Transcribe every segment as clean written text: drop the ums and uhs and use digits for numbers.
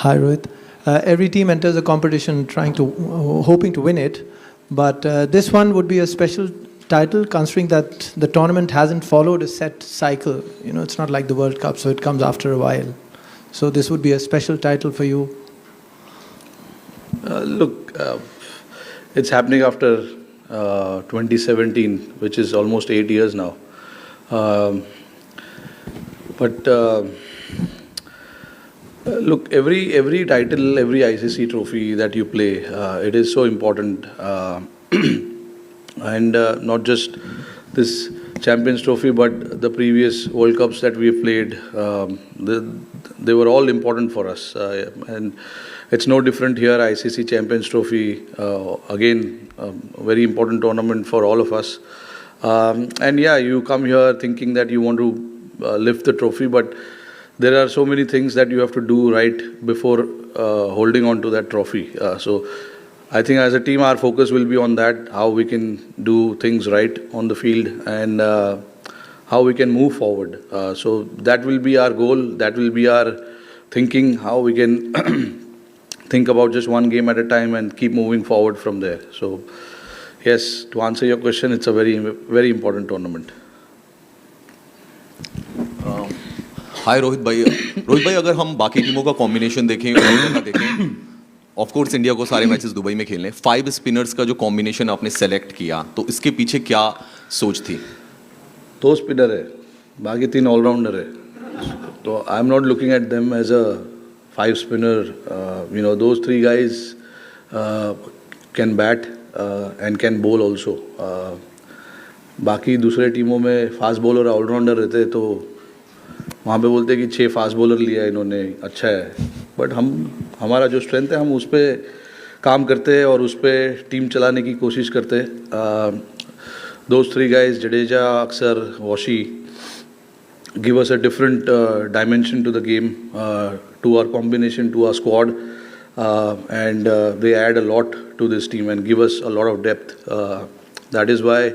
Hi, Rohit. Every team enters a competition hoping to win it, but this one would be a special title considering that the tournament hasn't followed a set cycle. You know, it's not like the World Cup, so it comes after a while. So this would be a special title for you. Look, it's happening after 2017, which is almost 8 years now. But look, every title, every ICC trophy that you play, it is so important, and not just this Champions Trophy, but the previous World Cups that we have played. They were all important for us, and it's no different here. ICC Champions Trophy, again, a very important tournament for all of us. And yeah, you come here thinking that you want to lift the trophy, but there are so many things that you have to do right before holding on to that trophy. So I think as a team, our focus will be on that, how we can do things right on the field, and how we can move forward. So that will be our goal. That will be our thinking, how we can think about just one game at a time and keep moving forward from there. So yes, to answer your question, it's a very, very important tournament. हाय रोहित भाई अगर हम बाकी टीमों का combination देखें और देखें, of course India को सारे मैचेस दुबई में खेलने, 5 स्पिनर्स का जो कॉम्बिनेशन आपने सेलेक्ट किया, तो इसके पीछे क्या सोच थी? 2 स्पिनर है, बाकी 3 ऑलराउंडर है, तो I am not looking at them as a 5 spinner. You know, those 3 guys can bat and can bowl also. बाकी दूसरे टीमों में फास्ट बॉलर ऑलराउंडर रहते तो वहाँ पे बोलते कि 6 फास्ट बॉलर लिया इन्होंने, अच्छा है. बट हमारा जो स्ट्रेंथ है, हम उस पर काम करते हैं और उस पर टीम चलाने की कोशिश करते हैं. Those 3 guys, Jadeja, Aksar, Washi, give us a different dimension to the game, to our combination, to our squad, and they add a lot to this team and give us a lot of depth. That is why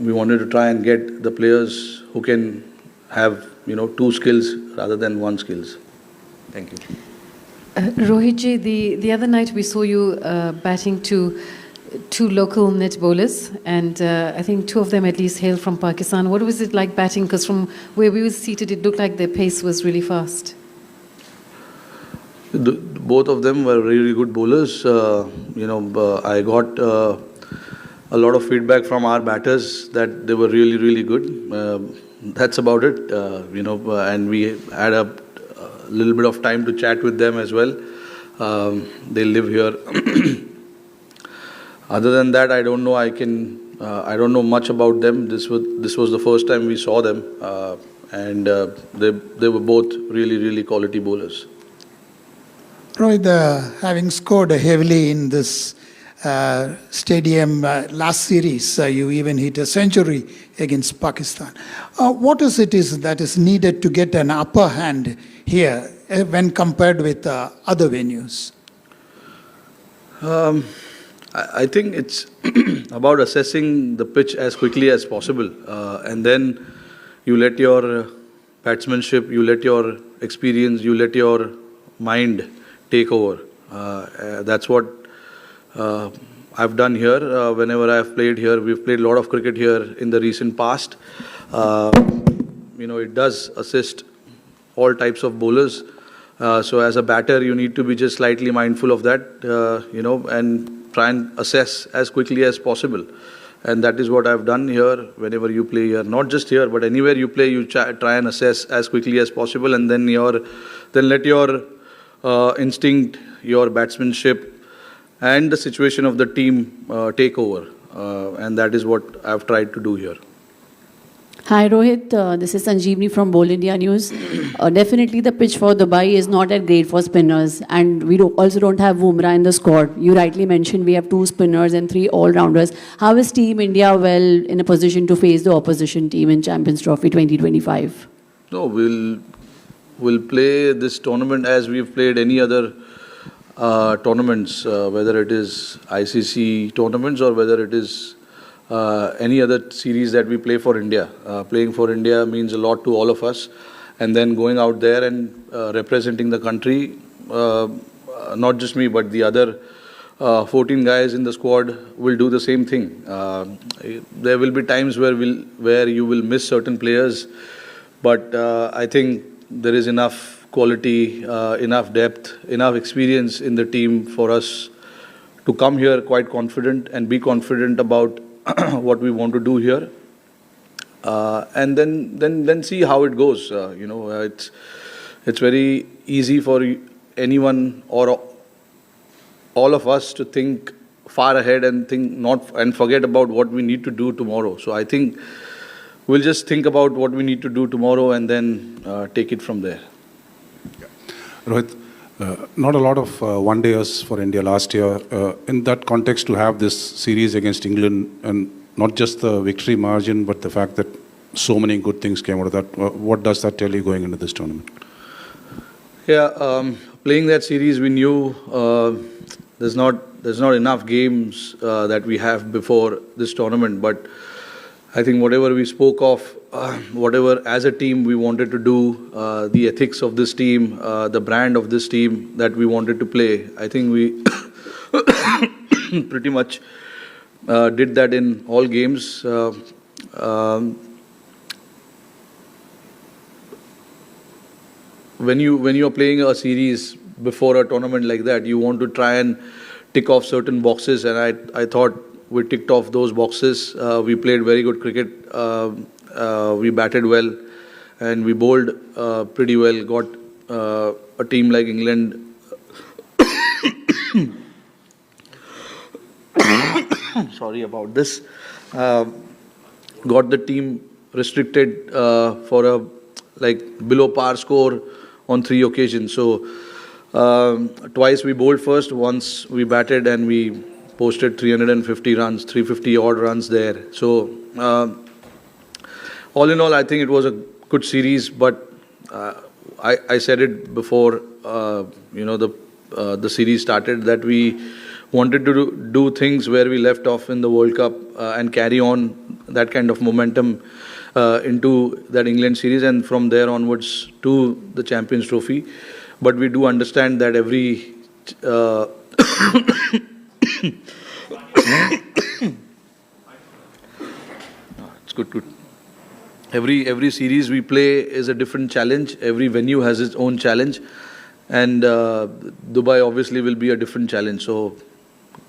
we wanted to try and get the players who can have, 2 skills rather than 1 skills. Thank you. Rohit ji, the other night we saw you batting to 2 local net bowlers, and I think 2 of them at least hail from Pakistan. What was it like batting? Because from where we were seated, it looked like their pace was really fast. Both of them were really good bowlers. I got a lot of feedback from our batters that they were really, really good. That's about it, and we had a little bit of time to chat with them as well. They live here. Other than that, I don't know. I don't know much about them. This was the first time we saw them, and they were both really, really quality bowlers. Rohit, having scored heavily in this stadium last series, you even hit a century against Pakistan. What is it that is needed to get an upper hand here when compared with other venues? I think it's about assessing the pitch as quickly as possible, and then you let your batsmanship, you let your experience, you let your mind take over. That's what I've done here. Whenever I've played here, we've played a lot of cricket here in the recent past. It does assist all types of bowlers. So as a batter, you need to be just slightly mindful of that, and try and assess as quickly as possible. And that is what I've done here. Whenever you play here, not just here, but anywhere you play, you try and assess as quickly as possible, and then let your instinct, your batsmanship, and the situation of the team take over. And that is what I've tried to do here. Hi Rohit, this is Sanjeevni from Bowl India News. Definitely the pitch for Dubai is not that great for spinners, and we also don't have Bumrah in the squad. You rightly mentioned we have 2 spinners and 3 all-rounders. How is Team India well in a position to face the opposition team in Champions Trophy 2025? No, we'll play this tournament as we've played any other tournaments, whether it is ICC tournaments or whether it is any other series that we play for India. Playing for India means a lot to all of us, and then going out there and representing the country not just me, but the other 14 guys in the squad will do the same thing. There will be times where you will miss certain players, but I think there is enough quality, enough depth, enough experience in the team for us to come here quite confident and be confident about what we want to do here, and then see how it goes. It's very easy for anyone or all of us to think far ahead and forget about what we need to do tomorrow. So I think we'll just think about what we need to do tomorrow and then take it from there. Rohit, not a lot of one-dayers for India last year. In that context, to have this series against England, and not just the victory margin, but the fact that so many good things came out of that, what does that tell you going into this tournament? Yeah, playing that series, we knew there's not enough games that we have before this tournament, but I think whatever we spoke of, whatever as a team we wanted to do, the ethics of this team, the brand of this team that we wanted to play, I think we pretty much did that in all games. When you are playing a series before a tournament like that, you want to try and tick off certain boxes, and I thought we ticked off those boxes. We played very good cricket. We batted well, and we bowled pretty well. Got a team like England. Sorry about this. Got the team restricted for a below par score on 3 occasions. So twice we bowled first, once we batted and we posted 350 runs, 350 odd runs there. So all in all, I think it was a good series, but I said it before the series started that we wanted to do things where we left off in the World Cup and carry on that kind of momentum into that England series and from there onwards to the Champions Trophy. But we do understand that every it's good. Every series we play is a different challenge. Every venue has its own challenge, and Dubai obviously will be a different challenge. So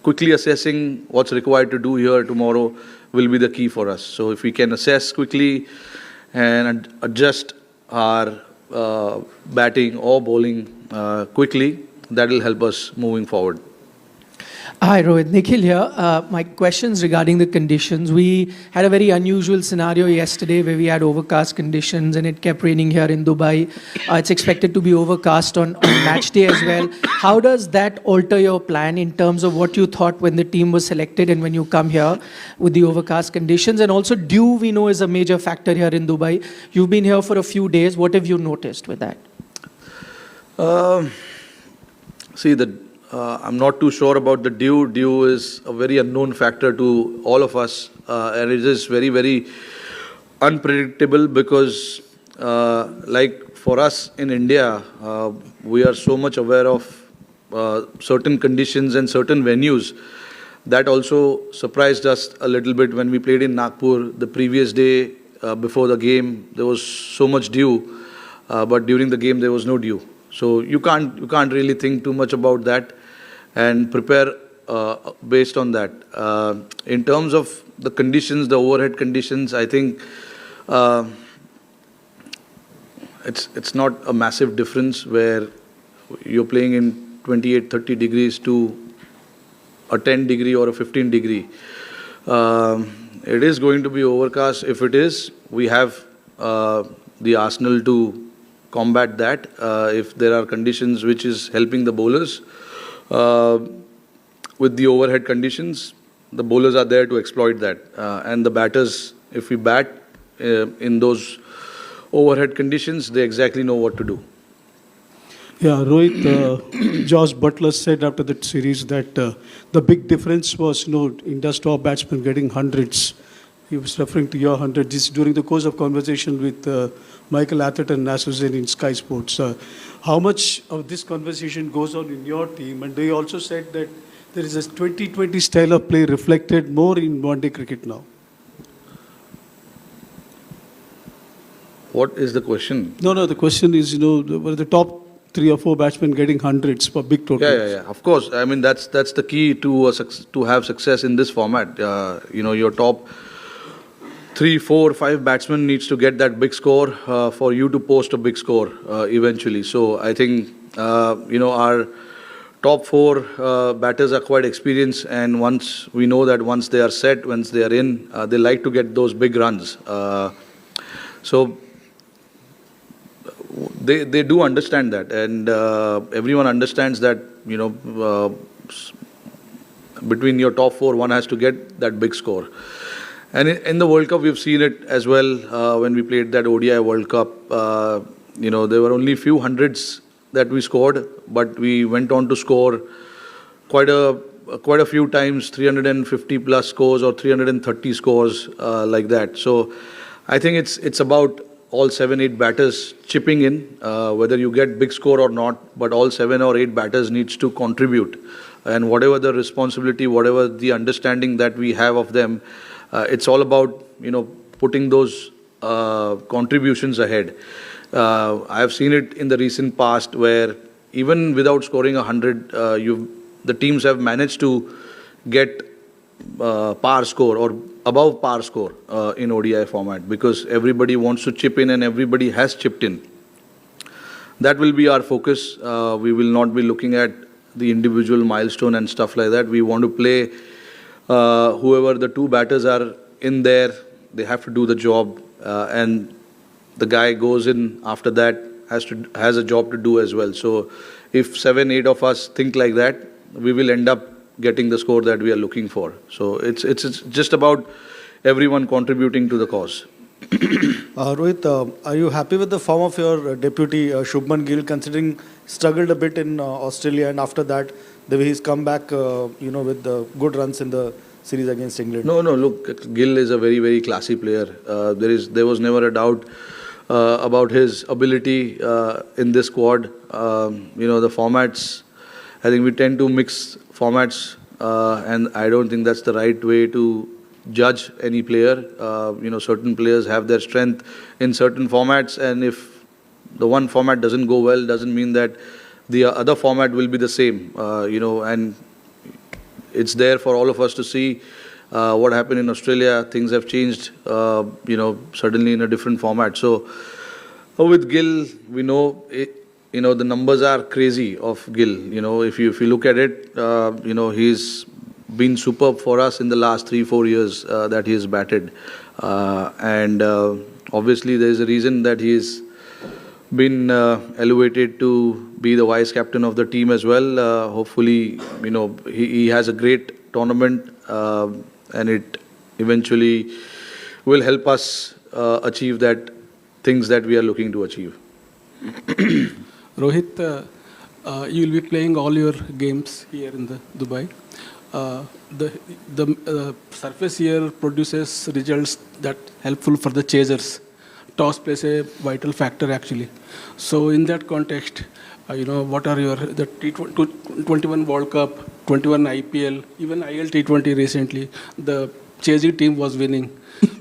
quickly assessing what's required to do here tomorrow will be the key for us. So if we can assess quickly and adjust our batting or bowling quickly, that will help us moving forward. Hi Rohit, Nikhil here. My questions regarding the conditions. We had a very unusual scenario yesterday where we had overcast conditions and it kept raining here in Dubai. It's expected to be overcast on match day as well. How does that alter your plan in terms of what you thought when the team was selected and when you come here with the overcast conditions? And also dew, we know, is a major factor here in Dubai. You've been here for a few days. What have you noticed with that? I'm not too sure about the dew. Dew is a very unknown factor to all of us, and it is very, very unpredictable because, like for us in India, we are so much aware of certain conditions and certain venues. That also surprised us a little bit when we played in Nagpur the previous day before the game. There was so much dew, but during the game there was no dew. So you can't really think too much about that and prepare based on that. In terms of the conditions, the overhead conditions, I think it's not a massive difference where you're playing in 28, 30 degrees to a 10 degree or a 15 degree. It is going to be overcast. If it is, we have the arsenal to combat that. If there are conditions which is helping the bowlers with the overhead conditions, the bowlers are there to exploit that. And the batters, if we bat in those overhead conditions, they exactly know what to do. Yeah, Rohit, Josh Butler said after that series that the big difference was, India's top batsmen getting hundreds he was referring to your 100 this during the course of conversation with Michael Atherton and Nasser Zain in Sky Sports. How much of this conversation goes on in your team? And they also said that there is a 2020 style of play reflected more in one-day cricket now. What is the question? No, the question is, were the top 3 or 4 batsmen getting hundreds for big totals? Yeah. Of course. I mean, that's the key to to have success in this format. Your top 3, 4, 5 batsmen needs to get that big score for you to post a big score eventually. So I think our top 4 batters are quite experienced, and once they are set, once they are in, they like to get those big runs. So they do understand that, and everyone understands that between your top 4, one has to get that big score. And in the World Cup, we've seen it as well. When we played that ODI World Cup, there were only few hundreds that we scored, but we went on to score quite a few times, 350 plus scores or 330 scores like that. So I think it's about all 7, 8 batters chipping in, whether you get big score or not, but all 7 or 8 batters needs to contribute. And whatever the responsibility, whatever the understanding that we have of them, it's all about, putting those contributions ahead. I have seen it in the recent past where even without scoring 100, the teams have managed to get par score or above par score in ODI format, because everybody wants to chip in and everybody has chipped in. That will be our focus. We will not be looking at the individual milestone and stuff like that. We want to play whoever the 2 batters are in there, they have to do the job, and the guy goes in after that has a job to do as well. So if 7, 8 of us think like that, we will end up getting the score that we are looking for. So it's just about everyone contributing to the cause. Rohit, are you happy with the form of your deputy Shubman Gill, considering struggled a bit in Australia, and after that the way he's come back, with the good runs in the series against England? No, look, Gill is a very, very classy player. There was never a doubt about his ability in this squad. The formats, I think we tend to mix formats, and I don't think that's the right way to judge any player. Certain players have their strength in certain formats, and if the one format doesn't go well, doesn't mean that the other format will be the same. And it's there for all of us to see what happened in Australia. Things have changed, suddenly in a different format. So with Gill, we know the numbers are crazy of Gill. If you look at it, he's been superb for us in the last 3-4 years that he has batted, and obviously there is a reason that he's been elevated to be the vice captain of the team as well. Hopefully, he has a great tournament, and it eventually will help us achieve that things that we are looking to achieve. Rohit, you will be playing all your games here in the Dubai. The surface here produces results that helpful for the chasers. Toss plays a vital factor actually. So in that context, what are the T21 World Cup, 21 IPL, even IL T20 recently, the chasing team was winning.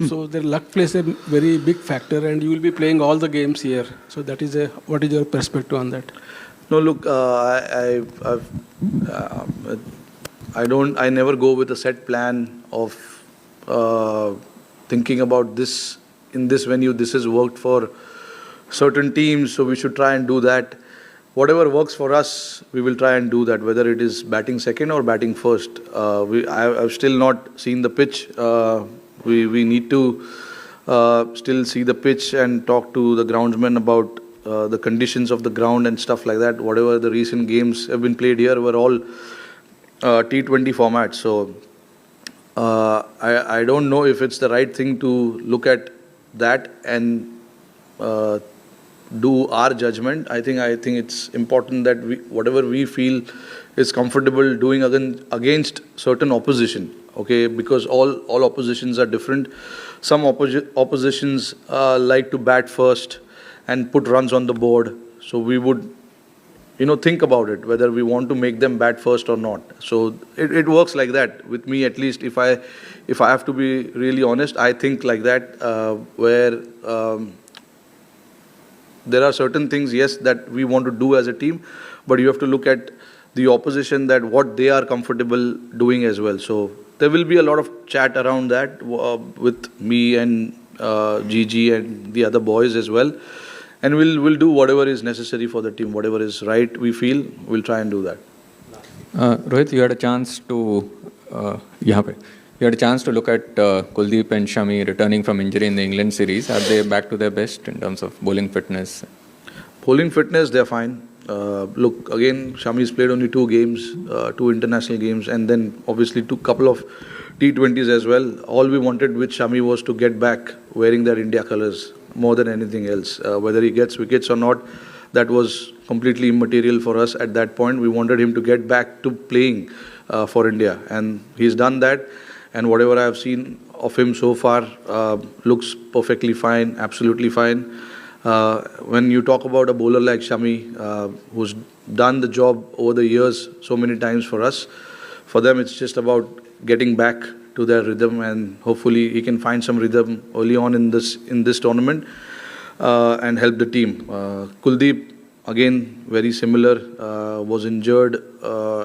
So the luck plays a very big factor, and you will be playing all the games here. So that is what is your perspective on that? No, look, I never go with a set plan of thinking about this in this venue. This has worked for certain teams, so we should try and do that. Whatever works for us, we will try and do that, whether it is batting second or batting first. I've still not seen the pitch. We need to still see the pitch and talk to the groundsman about the conditions of the ground and stuff like that. Whatever the recent games have been played here were all T20 formats. So I don't know if it's the right thing to look at that and do our judgment. I think it's important that whatever we feel is comfortable doing against certain opposition. Okay, because all oppositions are different. Some oppositions like to bat first and put runs on the board. So we would, think about it whether we want to make them bat first or not. So it works like that with me, at least. If I have to be really honest, I think like that, where there are certain things, yes, that we want to do as a team, but you have to look at the opposition, that what they are comfortable doing as well. So there will be a lot of chat around that with me and Gigi and the other boys as well. And we'll do whatever is necessary for the team, whatever is right, we feel, we'll try and do that. Rohit, you had a chance to you had a chance to look at Kuldeep and Shami returning from injury in the England series. Are they back to their best in terms of bowling fitness? Bowling fitness, they're fine. Look, again, Shami's played only 2 games, 2 international games, and then obviously couple of T20s as well. All we wanted with Shami was to get back wearing their India colours more than anything else. Whether he gets wickets or not, that was completely immaterial for us at that point. We wanted him to get back to playing for India, and he's done that. And whatever I have seen of him so far looks perfectly fine, absolutely fine. When you talk about a bowler like Shami, who's done the job over the years so many times for us, for them it's just about getting back to their rhythm, and hopefully he can find some rhythm early on in this tournament and help the team. Kuldeep, again, very similar, was injured,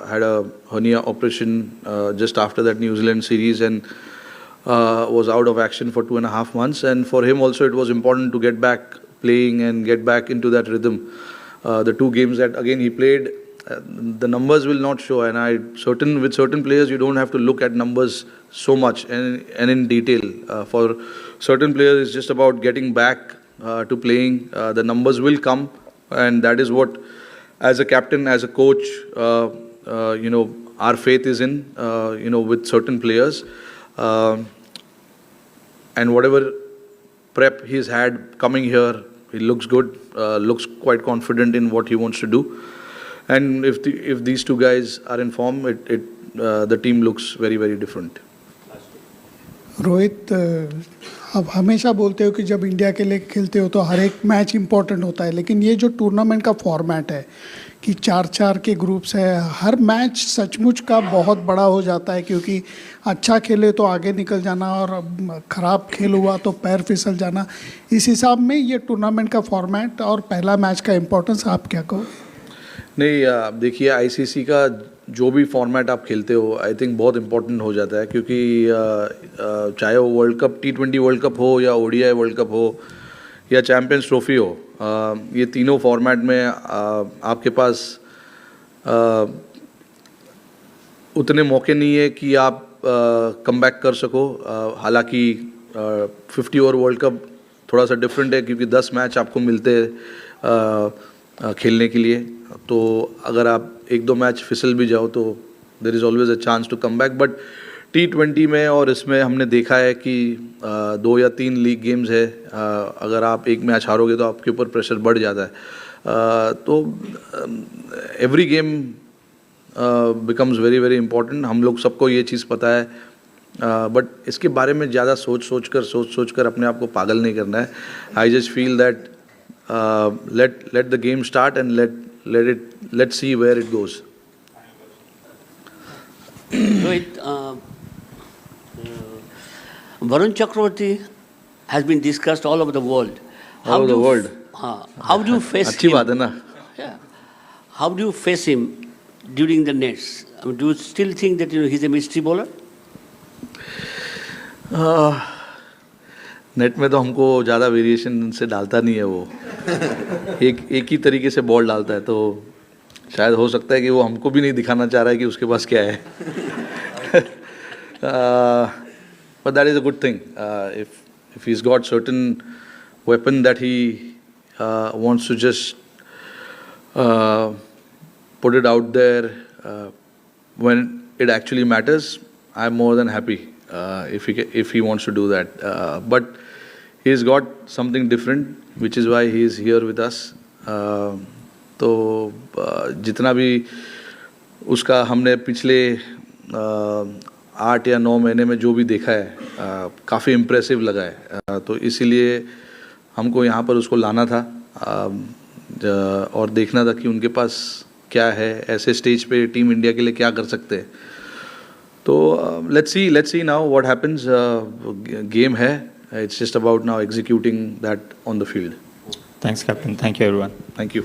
had a hernia operation just after that New Zealand series, and was out of action for 2.5 months. And for him also, it was important to get back playing and get back into that rhythm. The 2 games that again he played, the numbers will not show, and with certain players you don't have to look at numbers so much and in detail. For certain players, it's just about getting back to playing. The numbers will come, and that is what, as a captain, as a coach, our faith is in, with certain players. And whatever prep he's had coming here, he looks good, looks quite confident in what he wants to do. And if these 2 guys are in form, the team looks very, very different. Rohit, आप हमेशा बोलते हो कि जब India के लिए खेलते हो तो हर एक मैच इंपॉर्टेंट होता है, लेकिन ये जो टूर्नामेंट का फॉर्मेट है कि 4-4 के ग्रुप्स है, हर मैच सचमुच का बहुत बड़ा हो जाता है, क्योंकि अच्छा खेले तो आगे निकल जाना और ख़राब खेल हुआ तो पैर फिसल जाना. इस हिसाब में ये टूर्नामेंट का फॉर्मेट और पहला मैच का इम्पोर्टेंस आप क्या कहो? नहीं, देखिए, आईसीसी का जो भी फॉर्मेट आप खेलते हो, आई थिंक बहुत इंपॉर्टेंट हो जाता है, क्योंकि चाहे वो world cup, T20 world cup हो, या ODI वर्ल्ड कप हो, या चैम्पियंस ट्रॉफी हो, ये तीनों फॉर्मेट में आपके पास उतने मौके नहीं है कि आप कम बैक कर सको. हालांकि 50 ओवर वर्ल्ड कप थोड़ा सा डिफरेंट है, क्योंकि 10 मैच आपको मिलते हैं खेलने के लिए. तो अगर आप 1-2 मैच फिसल भी जाओ तो there is always a chance to come back. But T20 में और इसमें हमने देखा है कि 2 या 3 लीग गेम्स है, अगर आप एक मैच हारोगे तो आपके ऊपर प्रेशर बढ़ जाता है. तो every game becomes very, very important. हम लोग सबको ये चीज़ पता है, बट इसके बारे में ज़्यादा सोच कर अपने आप को पागल नहीं करना है. I just feel that let the game start and let's see where it goes. Rohit, Varun Chakravarti has been discussed all over the world. All over the world. How do you face अच्छी him? बात है ना. Yeah. How do you face him during the nets? I mean, do you still think that he's a mystery bowler? Net में तो हमको ज़्यादा variation से डालता नहीं है वो. एक ही तरीके से बॉल डालता है, तो शायद हो सकता है कि वो हमको भी नहीं दिखाना चाह रहा है कि उसके पास क्या है. But that is a good thing. If he's got certain weapon that he wants to just put it out there when it actually matters, I'm more than happy if he wants to do that. But he's got something different, which is why he is here with us. तो जितना भी उसका हमने पिछले 8 या 9 महीने में जो भी देखा है काफ़ी इम्प्रेसिव लगा है, तो इसीलिए हमको यहाँ पर उसको लाना था और देखना था कि उनके पास क्या है, ऐसे स्टेज पे टीम इंडिया के लिए क्या कर सकते हैं. तो let's see now what happens. Game है, it's just about now executing that on the field. Thanks, Captain. Thank you, everyone. Thank you.